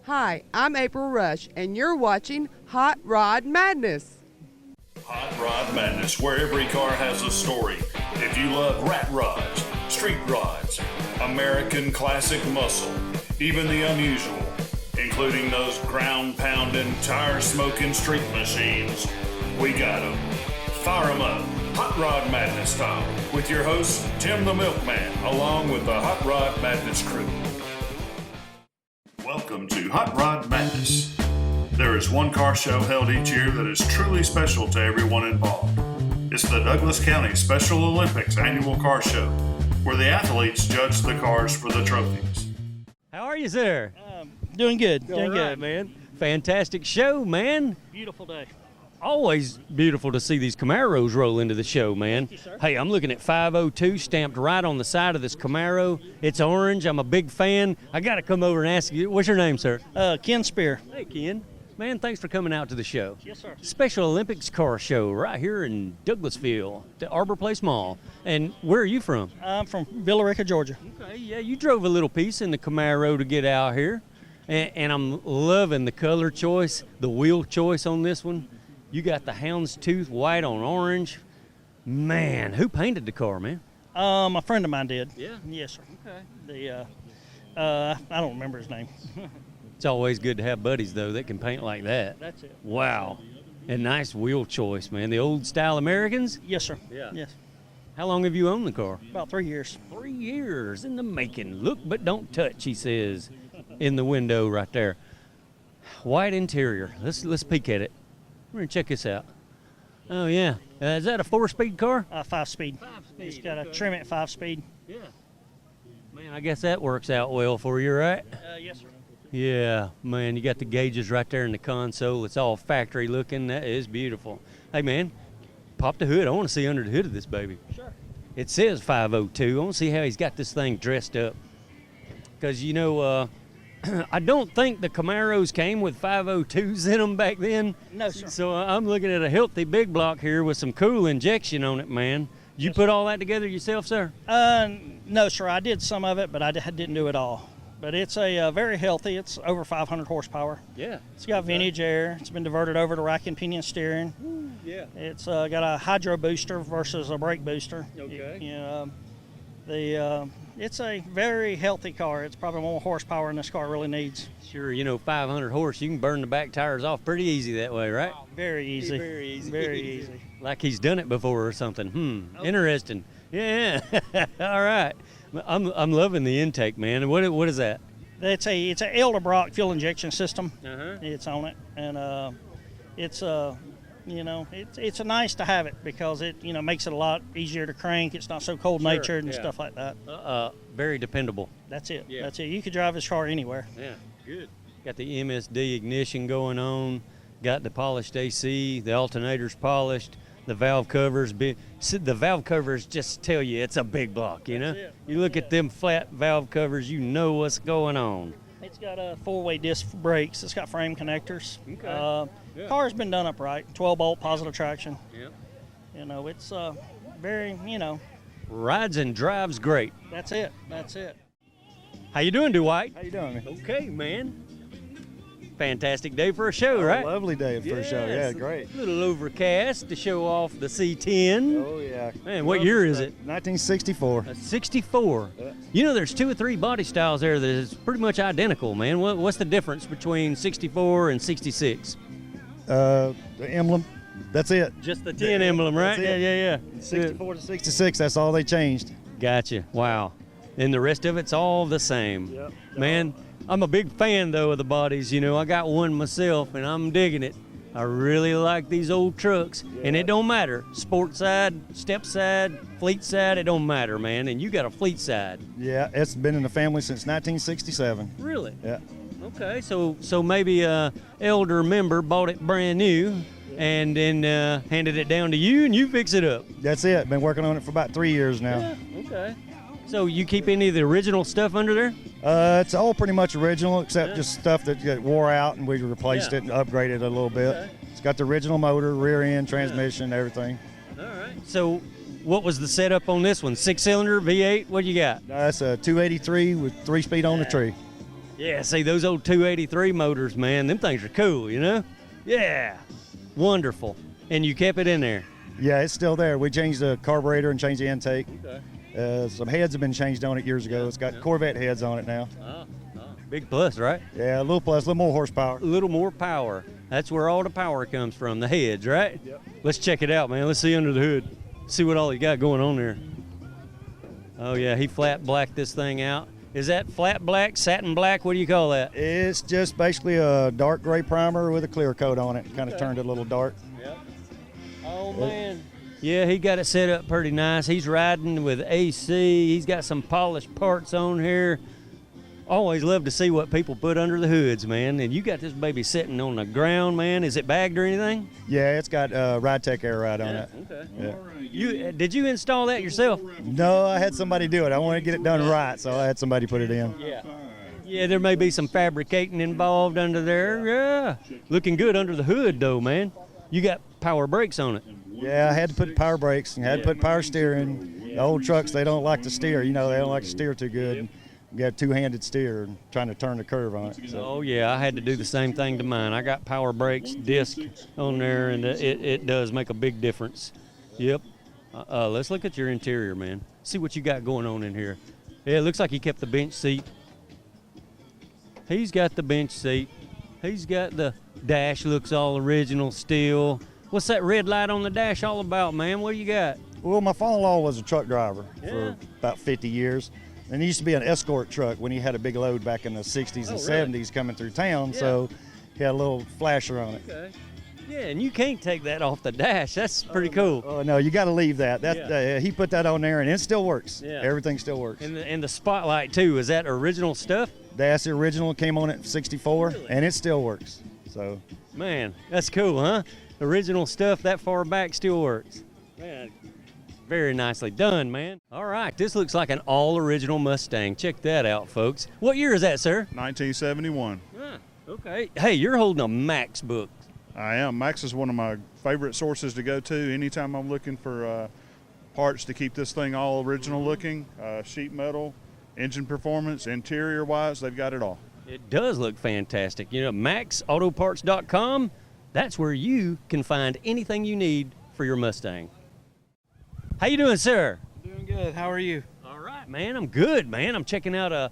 Hi, I'm April Rush, and you're watching Hot Rod Madness. Hot Rod Madness, where every car has a story. If you love rat rods, street rods, American classic muscle, even the unusual, including those ground-pounding, tire-smoking street machines, we got them. Fire them up, Hot Rod Madness style, with your host, Tim the Milkman, along with the Hot Rod Madness crew. Welcome to Hot Rod Madness. There is one car show held each year that is truly special to everyone involved. It's the Douglas County Special Olympics annual car show, where the athletes judge the cars for the trophies. How are you, sir? Doing good. Doing good, man. Fantastic show, man. Beautiful day. Always beautiful to see these Camaros roll into the show, man. Thank you, sir. Hey, I'm looking at 502 stamped right on the side of this Camaro. It's orange. I'm a big fan. I got to come over and ask you, what's your name, sir? Ken Spear. Hey, Ken. Man, thanks for coming out to the show. Yes, sir. Special Olympics car show right here in Douglasville, the Arbor Place Mall. And where are you from? I'm from Villa Rica, Georgia. Okay, yeah, you drove a little piece in the Camaro to get out here. And I'm loving the color choice, the wheel choice on this one. You got the houndstooth white on orange. Man, who painted the car, man? A friend of mine did. Yeah? Yes, sir. Okay. I don't remember his name. It's always good to have buddies, though, that can paint like that. That's it. Wow. And nice wheel choice, man. The old style Americans? Yes, sir. Yeah. Yes. How long have you owned the car? About 3 years. 3 years in the making. Look but don't touch, he says, in the window right there. White interior. Let's peek at it. We're going to check this out. Oh, yeah. Is that a 4-speed car? 5-speed. 5-speed. It's got a trim at 5-speed. Yeah. Man, I guess that works out well for you, right? Yes, sir. Yeah, man, you got the gauges right there in the console. It's all factory looking. That is beautiful. Hey, man, pop the hood. I want to see under the hood of this baby. Sure. It says 502. I want to see how he's got this thing dressed up. Because, you know, I don't think the Camaros came with 502s in them back then. No, sir. So I'm looking at a healthy big block here with some cool injection on it, man. You Yes, put all that together yourself, sir? No, sir. I did some of it, but I didn't do it all. But it's a very healthy. It's over 500 horsepower. Yeah. It's got vintage air. It's been diverted over to rack and pinion steering. Yeah. It's got a hydro booster versus a brake booster. Okay. It's a very healthy car. It's probably more horsepower than this car really needs. Sure, you know, 500 horse, you can burn the back tires off pretty easy that way, right? Very easy. Very easy. Very easy. Like he's done it before or something. Interesting. Yeah. All right. I'm loving the intake, man. What is that? It's a Edelbrock fuel injection system. Uh-huh. It's on it, and it's nice to have it because it makes it a lot easier to crank. It's not so cold natured and stuff like that. Very dependable. That's it. Yeah. That's it. You could drive this car anywhere. Yeah, good. Got the MSD ignition going on. Got the polished AC. The alternator's polished. The valve covers, the valve covers just tell you it's a big block, you know? That's it. You look at them flat valve covers, you know what's going on. It's got 4-way disc brakes. It's got frame connectors. Okay. Yeah. Car's been done upright. 12-bolt positive traction. Yep. It's very, Rides and drives great. That's it. That's it. How you doing, Dwight? How you doing, man? Okay, man. Fantastic day for a show, right? Lovely day for a show. Yeah, Yes. great. A little overcast to show off the C10. Oh, yeah. Man, what year is it? 1964. A 64. Yeah. You know, there's 2 or 3 body styles there that is pretty much identical, man. What's the difference between 64 and 66? The emblem, that's it. Just the 10 emblem, right? That's it. Yeah. 64 to 66, that's all they changed. Gotcha. Wow. And the rest of it's all the same. Yep. Man, I'm a big fan, though, of the bodies. You know, I got one myself, and I'm digging it. I really like these old trucks, and it don't matter. Sport side, step side, fleet side, it don't matter, man. And you got a fleet side. Yeah, it's been in the family since 1967. Really? Yeah. Okay, so maybe a elder member bought it brand new and then handed it down to you, and you fix it up. That's it. Been working on it for about 3 years now. Yeah, okay. So you keep any of the original stuff under there? It's all pretty much original except just stuff that got wore out and we replaced it and upgraded it a little bit. Okay. It's got the original motor, rear end, transmission, everything. All right. So what was the setup on this one? 6-cylinder, V8? What you got? That's a 283 with 3-speed on the tree. Yeah, see those old 283 motors, man, them things are cool, you know? Yeah, wonderful. And you kept it in there? Yeah, it's still there. We changed the carburetor and changed the intake. Okay. Some heads have been changed on it years ago. It's got Corvette heads on it now. Big plus, right? Yeah, a little plus, a little more horsepower. A little more power. That's where all the power comes from, the heads, right? Yep. Let's check it out, man. Let's see under the hood. See what all he got going on there. Oh, yeah, he flat blacked this thing out. Is that flat black, satin black? What do you call that? It's just basically a dark gray primer with a clear coat on it. Kind of turned it a little dark. Yep. Oh, man. Yeah, he got it set up pretty nice. He's riding with AC. He's got some polished parts on here. Always love to see what people put under the hoods, man. And you got this baby sitting on the ground, man. Is it bagged or anything? Yeah, it's got RideTech Air Ride on it. Okay. Yeah. Did you install that yourself? No, I had somebody do it. I wanted to get it done right, so I had somebody put it in. Yeah. Yeah, there may be some fabricating involved under there. Yeah. Looking good under the hood, though, man. You got power brakes on it. Yeah, I had to put power brakes and had to put power steering. The old trucks, they don't like to steer. You know, they don't like to steer too good. You got a two-handed steer and trying to turn the curve on it. So. Oh, yeah, I had to do the same thing to mine. I got power brakes, disc on there, and it does make a big difference. Yep. Let's look at your interior, man. See what you got going on in here. Yeah, it looks like he kept the bench seat. He's got the bench seat. He's got the dash, looks all original still. What's that red light on the dash all about, man? What do you got? Well, my father-in-law was a truck driver for about 50 years. And he used to be an escort truck when he had a big load back in the 60s and 70s coming through town. So he had a little flasher on it. Okay. Yeah, and you can't take that off the dash. That's pretty cool. Oh, no, you got to leave that. He put that on there, and it still works. Yeah. Everything still works. And the spotlight, too. Is that original stuff? That's the original. Came on it 64, really? And it still works. So, man, that's cool, huh? Original stuff that far back still works. Man, very nicely done, man. All right, this looks like an all-original Mustang. Check that out, folks. What year is that, sir? 1971. Okay. Hey, you're holding a Max book. I am. Max is one of my favorite sources to go to anytime I'm looking for parts to keep this thing all original looking. Sheet metal, engine performance, interior-wise, they've got it all. It does look fantastic. You know, MaxAutoparts.com, that's where you can find anything you need for your Mustang. How you doing, sir? Doing good. How are you? All right, man. I'm good, man. I'm checking out a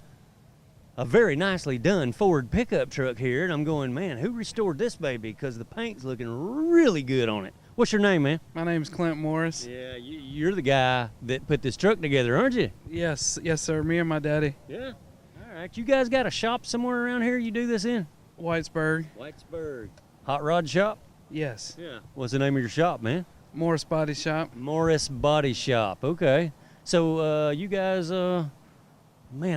very nicely done Ford pickup truck here, and I'm going, man, who restored this baby? Because the paint's looking really good on it. What's your name, man? My name's Clint Morris. Yeah, you're the guy that put this truck together, aren't you? Yes, sir. Me and my daddy. Yeah. All right. You guys got a shop somewhere around here you do this in? Whitesburg. Whitesburg. Hot rod shop? Yes. Yeah. What's the name of your shop, man? Morris Body Shop. Morris Body Shop. Okay. So you guys, man,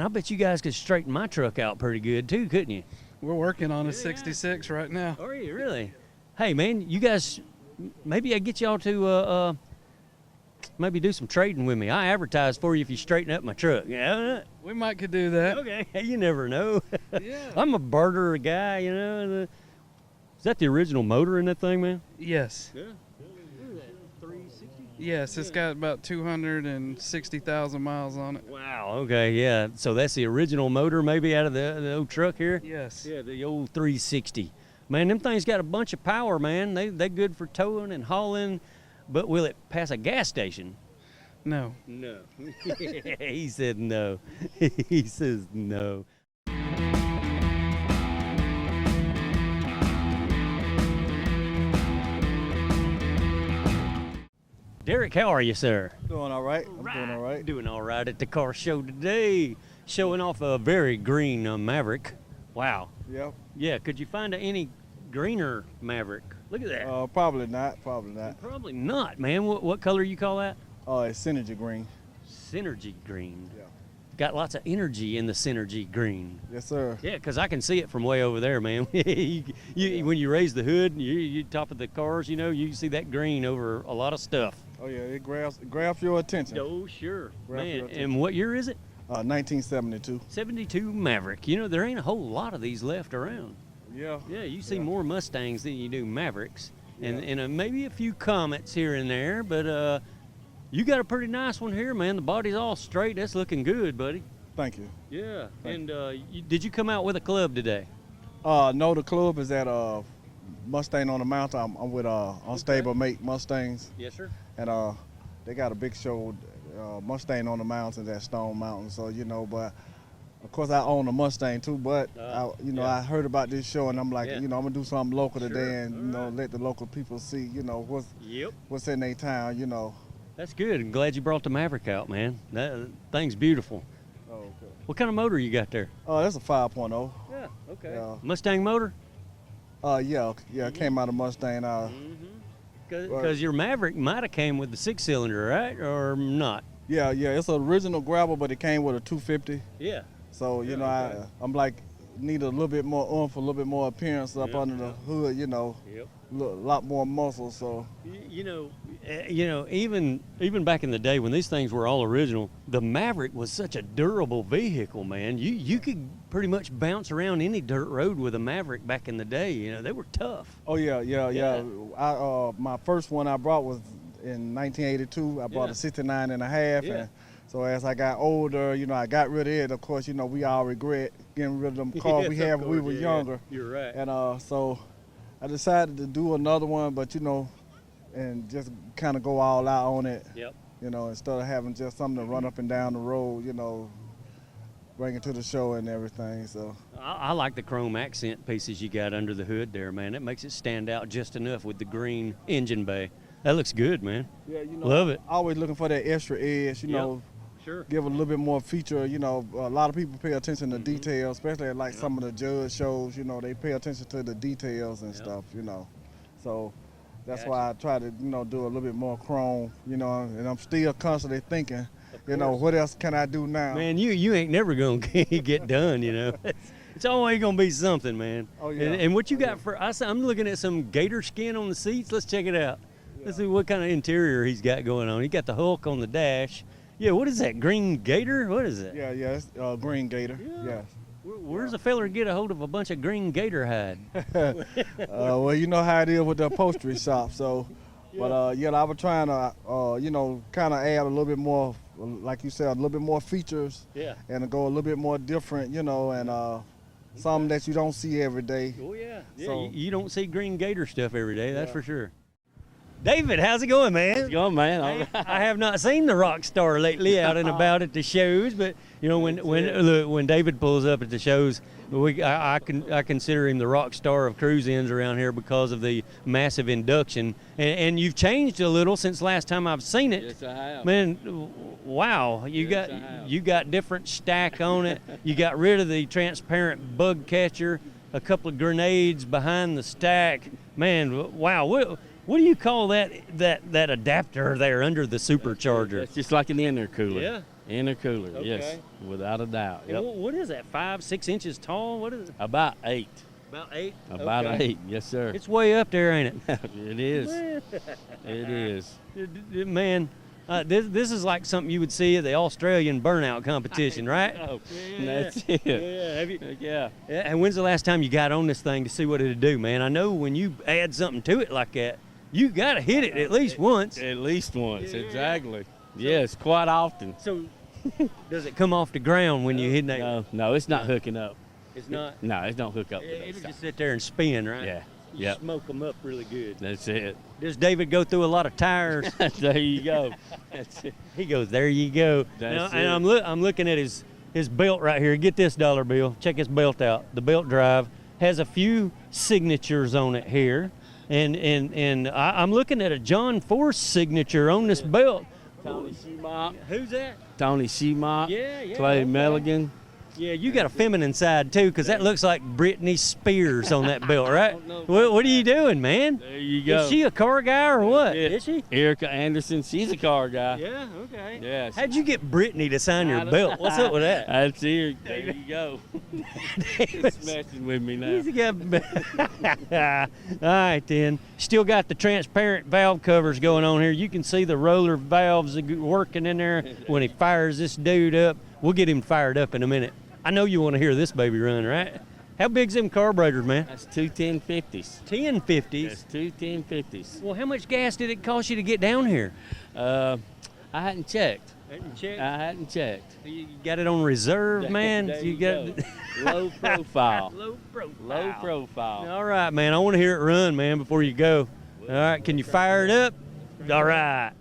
I bet you guys could straighten my truck out pretty good too, couldn't you? We're working on a 66 right now. Are you really? Hey, man, you guys, maybe I get y'all to maybe do some trading with me. I advertise for you if you straighten up my truck. Yeah. We might could do that. Okay. You never know. Yeah. I'm a barterer guy, you know. Is that the original motor in that thing, man? Yes. Yeah. 360? Yes, it's got about 260,000 miles on it. Wow, okay, yeah. So that's the original motor maybe out of the old truck here? Yes. Yeah, the old 360. Man, them things got a bunch of power, man. They good for towing and hauling, but will it pass a gas station? No. No. He said no. He says no. Derek, how are you, sir? Doing all right. I'm doing all right. Doing all right at the car show today. Showing off a very green Maverick. Wow. Yep. Yeah, could you find any greener Maverick? Look at that. Probably not. Probably not. Probably not, man. What color you call that? It's Synergy green. Synergy green. Yeah. Got lots of energy in the Synergy green. Yes, sir. Yeah, because I can see it from way over there, man. When you raise the hood, you top of the cars, you know, you can see that green over a lot of stuff. Oh yeah, it grabs your attention. Oh, sure. Grabs your Man, attention. and what year is it? 1972. 72 Maverick. You know, there ain't a whole lot of these left around. Yeah. Yeah, you see more Mustangs than you do Mavericks. And maybe a few Comets here and there, but you got a pretty nice one here, man. The body's all straight. That's looking good, buddy. Thank you. Yeah. And did you come out with a club today? No, the club is at Mustang on the Mountain. I'm with Unstable Mate Mustangs, Yes, sir. and they got a big show, Mustang on the Mountains at Stone Mountain. So but of course I own a Mustang too. But I heard about this show, and I'm like, Yeah. I'm gonna do something local Sure. today, and All right. let the local people see, Yep. what's in their town. That's good. I'm glad you brought the Maverick out, man. That thing's beautiful. Oh, okay. What kind of motor you got there? That's a 5.0. Yeah. Okay. Yeah. Mustang motor? Yeah. It came out of Mustang. Because your Maverick might have came with the 6-cylinder, right? Or not? Yeah. It's an original Gravel, but it came with a 250. Yeah. So okay. I'm like need a little bit more oomph, a little bit more appearance up under the hood. Yep. A lot more muscle. So Even back in the day when these things were all original, the Maverick was such a durable vehicle, man. You could pretty much bounce around any dirt road with a Maverick back in the day. They were tough. Oh yeah. My first one I brought was in 1982. I bought Yeah. a 69 and a half. Yeah. And so as I got older, I got rid of it. Of course, we all regret getting rid of them cars we Yes, of had when we course, were yeah. younger. You're right. And so I decided to do another one, but and just kind of go all out on it. Yep. Instead of having just something to run up and down the road, bring it to the show and everything. So I like the chrome accent pieces you got under the hood there, man. It makes it stand out just enough with the green engine bay. That looks good, man. yeah, Love it. Always looking for that extra edge, Sure. give it a little bit more feature. A lot of people pay attention to details, especially at some of the judge shows. They pay attention to the details and stuff. So that's why I try to do a little bit more chrome. And I'm still constantly thinking, what else can I do now? Man, you ain't never gonna get done. It's always gonna be something, man. Oh, yeah. And what you got for? I'm looking at some gator skin on the seats. Let's check it out. Let's see what kind of interior he's got going on. He got the Hulk on the dash. Yeah, what is that? Green gator? What is it? Yeah, it's green gator. Yeah. Where's a feller get a hold of a bunch of green gator hide? Well, you know how it is with the upholstery shop. So, but I was trying to, kind of add a little bit more, like you said, a little bit more features. Yeah. And go a little bit more different, and something that you don't see every day. Oh yeah. Yeah. So- You don't see green gator stuff every day. That's for sure. David, how's it going, man? How's it going, man? I have not seen the rock star lately out and about at the shows, but when David pulls up at the shows, I consider him the rock star of cruise ins around here because of the massive induction. And you've changed a little since last time I've seen it. Yes, I have. Man, wow! You got different stack on it. You got rid of the transparent bug catcher, a couple of grenades behind the stack. Man, wow! What do you call that adapter there under the supercharger? It's just like an intercooler. Yeah. Intercooler, Okay. yes, without a doubt. And Yep. what is that? 5-6 inches tall? What is it? About 8. About 8. About Okay. 8, yes, sir. It's way up there, ain't it? It is. It is. Man, this is like something you would see at the Australian burnout competition, right? Oh, Yeah. that's it. Yeah. Have you? Yeah. And when's the last time you got on this thing to see what it'd do, man? I know when you add something to it like that, you got to hit it at least once. At least once, Yeah. exactly. Yes, quite often. So, does it come off the ground when you hit that? No, it's not hooking up. It's not. No, it don't hook up. to It'll that just sit there and spin, right? Yeah. You Yep. smoke them up really good. That's it. Does David go through a lot of tires? There you go. That's it. He goes, there you go. That's And it. I'm looking at his belt right here. Get this dollar bill. Check his belt out. The belt drive has a few signatures on it here. And I'm looking at a John Force signature on this belt. Tony Shemock. Who's that? Tony Shemock. Yeah. Clay okay. Milligan. Yeah, you got a feminine side too, because that looks like Britney Spears on that belt, right? What are you doing, man? There you go. Is she a car guy or what? Yeah. Is she? Erica Anderson, she's a car guy. Yeah, okay. Yeah. How'd you get Britney to sign your belt? What's up with that? That's here. There you go. It's messing with me now. He's got. All right, then. Still got the transparent valve covers going on here. You can see the roller valves working in there when he fires this dude up. We'll get him fired up in a minute. I know you want to hear this baby run, right? How big's them carburetors, man? That's two 1050s. 1050s. That's two 1050s. Well, how much gas did it cost you to get down here? I hadn't checked. Hadn't checked? I hadn't checked. You got it on reserve, man? There you got go. Low profile. Low profile. Low profile. All right, man. I want to hear it run, man, before you go. All right, can you fire it up? All right.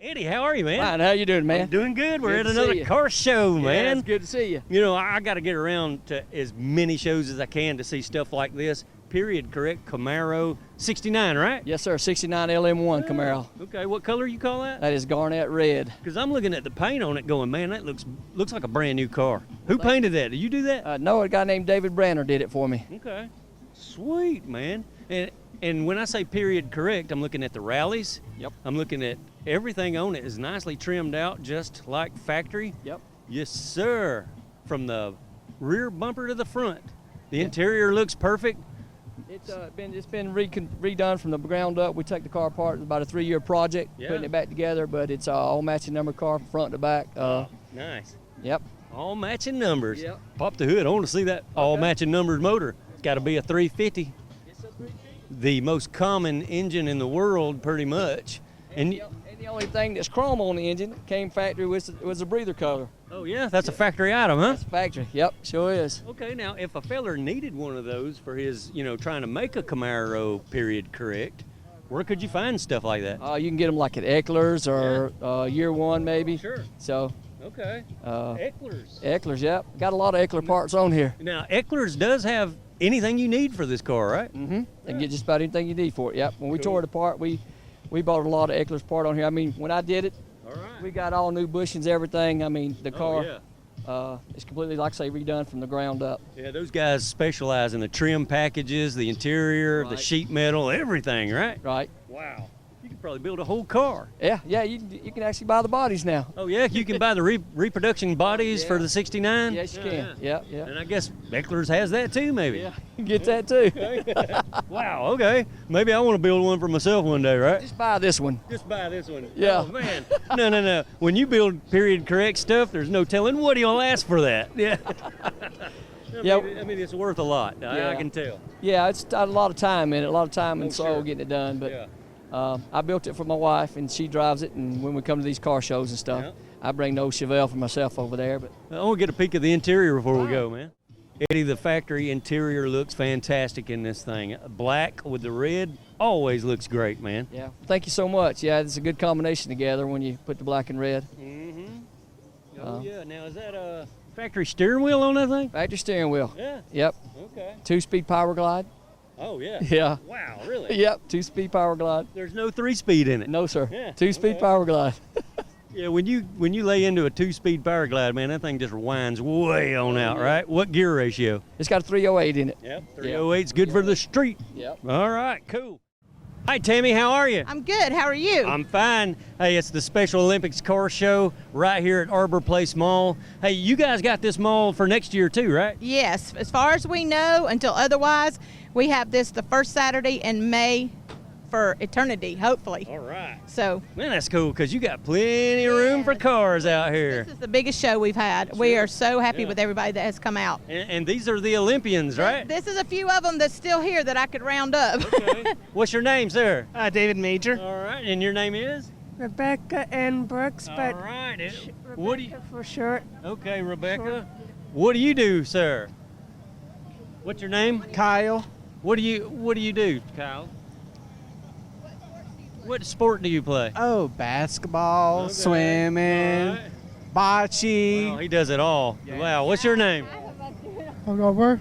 Eddie, how are you, man? Fine, how you doing, man? I'm doing good. We're Good at to see another you. car show, Yeah, man. it's good to see you. You know, I got to get around to as many shows as I can to see stuff like this. Period, correct? Camaro 69, right? Yes, sir. 69 LM1 Camaro. Okay, what color you call that? That is garnet red. Because I'm looking at the paint on it going, man, that looks like a brand new car. Who painted that? Did you do that? No, a guy named David Branner did it for me. Okay. Sweet, man. And when I say period correct, I'm looking at the rallies. Yep. I'm looking at everything on it is nicely trimmed out, just like factory. Yep. Yes, sir. From the rear bumper to the front. The interior looks perfect. It's been redone from the ground up. We took the car apart. It's about a 3-year project, Yeah. putting it back together, but it's all matching number car from front to back. Nice. Yep. All matching numbers. Yep. Pop the hood. I want to see that all matching numbers motor. It's got to be a 350. The most common engine in the world, pretty much. And The only thing that's chrome on the engine came factory was a breather cover. oh yeah, that's a factory item, huh? That's factory. Yep, sure is. Okay, now if a feller needed one of those for his, trying to make a Camaro period correct, where could you find stuff like that? You can get them like at Eckler's or Year One maybe. Sure. So Okay. Eckler's. Eckler's, yep. Got a lot of Eckler parts on here. Now Eckler's does have anything you need for this car, right? Mm-hmm. They can get just about anything you need for it. Yep. When we tore it apart, we bought a lot of Eckler's part on here. I mean, when I did it, All right. we got all new bushings, everything. I mean, the car yeah. is completely, like I say, redone from the ground up. Yeah, those guys specialize in the trim packages, the interior, the Right. sheet metal, everything, right? Right. Wow. You could probably build a whole car. Yeah. You can actually buy the bodies now. Oh yeah, you can buy the reproduction bodies for the 69? Yes, you can. Yeah. And I guess Eckler's has that too, maybe. Yeah. You can get that too. Wow, okay. Maybe I want to build one for myself one day, right? Just buy this one. Just buy this one. Yeah. Oh, man. No. When you build period correct stuff, there's no telling what he'll ask for that. Yeah. I mean, it's worth a lot. I Yeah. can tell. Yeah, it's got a lot of time in it, a lot of time and soul sure. getting it done. But Yeah. I built it for my wife, and she drives it. And when we come to these car shows and stuff, Yeah. I bring the old Chevelle for myself over there. But I want to get a peek of the interior before we go, man. Eddie, the factory interior looks fantastic in this thing. Black with the red always looks great, man. yeah, thank you so much. Yeah, it's a good combination together when you put the black and red. Mm-hmm. Oh, yeah. Now, is that a factory steering wheel on that thing? Factory steering wheel. Yeah. Yep. Okay. 2-speed power glide. Oh, yeah. Yeah. Wow, really? Yep. 2-speed power glide. There's no 3-speed in it. No, sir. Yeah, 2-speed okay. power glide. Yeah, when you lay into a 2-speed power glide, man, that thing just winds way on out, right? What gear ratio? It's got a 308 in it. Yep, 308's good for the street. Yep. All right, cool. Hi, Tammy, how are you? I'm good. How are you? I'm fine. Hey, it's the Special Olympics car show right here at Arbor Place Mall. Hey, you guys got this mall for next year too, right? Yes. As far as we know, until otherwise, we have this the first Saturday in May for eternity, hopefully. All right. So Man, that's cool because you got plenty of room for cars out here. this is the biggest show we've had. We are so happy Yeah. with everybody that has come out. And these are the Olympians, right? This is a few of them that's still here that I could round up. Okay. What's your name, sir? David Major. All right, and your name is? Rebecca N. Brooks, All but right. Rebecca What do you? for short. Okay, Rebecca. What do you do, sir? What's your name? Kyle. What do you do, Kyle? What sport do you play? Oh, basketball, Okay. swimming, All right. bocce. Well, he does it all. Wow. What's your name? I'll go over.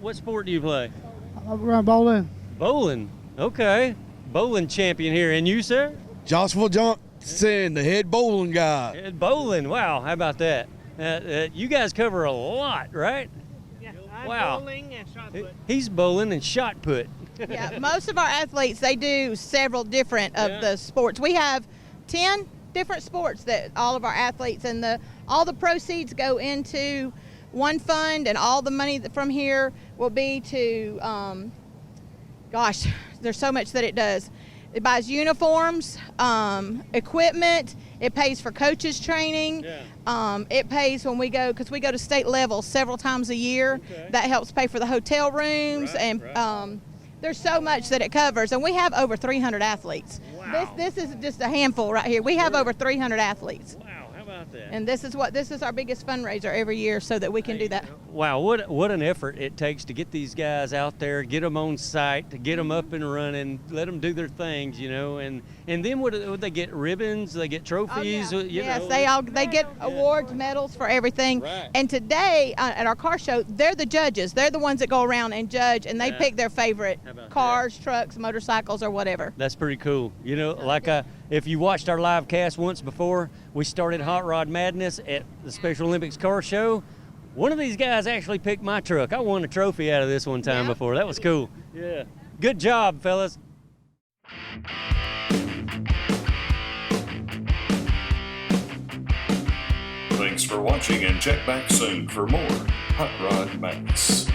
What sport do you play? I'll run bowling. Bowling. Okay. Bowling champion here. And you, sir? Joshua Johnson, the head bowling guy. Head bowling. Wow. How about that? You guys cover a lot, right? Yeah, Wow. bowling and shot He's bowling and shot put. Yeah, most of our athletes, they do several different of the sports. We have 10 different sports that all of our athletes, and all the proceeds go into one fund, and all the money from here will be to, gosh, there's so much that it does. It buys uniforms, equipment. It pays for coaches training. It pays when we go, because we go to state level several times a year. That helps pay for the hotel rooms, there's so much that it covers. And we have over 300 athletes. Wow. This is just a handful right here. We have over 300 athletes. Wow, how about that? And this is our biggest fundraiser every year so that we can do that. Wow, what an effort it takes to get these guys out there, get them on site, to get them up and running, let them do their things, and then would they get ribbons? They get trophies? Yes, they get awards, medals for everything. Right. And today at our car show, they're the judges. They're the ones that go around and judge, and they pick their favorite cars, trucks, motorcycles, or whatever. That's pretty cool. If you watched our live cast once before, we started Hot Rod Madness at the Special Olympics Car Show. One of these guys actually picked my truck. I won a trophy out of this one time before. That was cool. Yeah. Good job, fellas. Thanks for watching, and check back soon for more Hot Rod Madness.